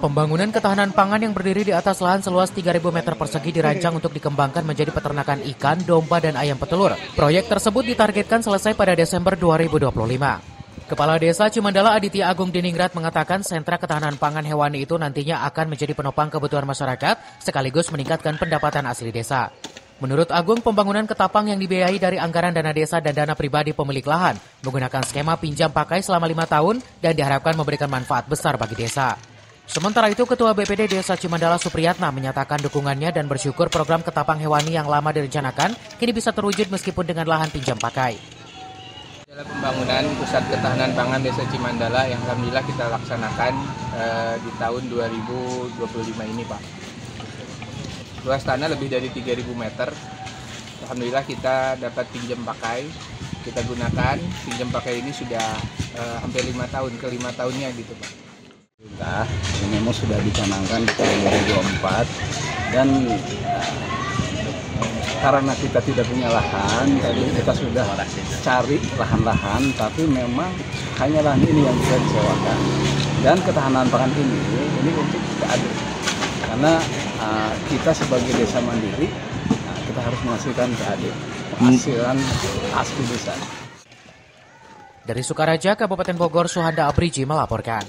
Pembangunan ketahanan pangan yang berdiri di atas lahan seluas 3.000 meter persegi dirancang untuk dikembangkan menjadi peternakan ikan, domba, dan ayam petelur. Proyek tersebut ditargetkan selesai pada Desember 2025. Kepala Desa Cimandala Aditya Agung Diningrat mengatakan sentra ketahanan pangan hewani itu nantinya akan menjadi penopang kebutuhan masyarakat sekaligus meningkatkan pendapatan asli desa. Menurut Agung, pembangunan ketapang yang dibiayai dari anggaran dana desa dan dana pribadi pemilik lahan menggunakan skema pinjam pakai selama 5 tahun dan diharapkan memberikan manfaat besar bagi desa. Sementara itu, Ketua BPD Desa Cimandala Supriyatna menyatakan dukungannya dan bersyukur program ketapang hewani yang lama direncanakan kini bisa terwujud meskipun dengan lahan pinjam pakai. Adalah pembangunan pusat ketahanan pangan Desa Cimandala yang alhamdulillah kita laksanakan di tahun 2025 ini, Pak. Luas tanah lebih dari 3.000 meter. Alhamdulillah kita dapat pinjam pakai. Kita gunakan pinjam pakai ini sudah hampir 5 tahun, ke 5 tahunnya gitu, Pak. Ini memang sudah dicanangkan di tahun 2004 dan karena kita tidak punya lahan, jadi kita sudah cari lahan-lahan, tapi memang hanya lahan ini yang bisa disewakan. Dan ketahanan pangan ini untuk kita adil, karena kita sebagai desa mandiri, kita harus menghasilkan penghasilan asli desa. Dari Sukaraja, Kabupaten Bogor, Suhanda Abriji melaporkan.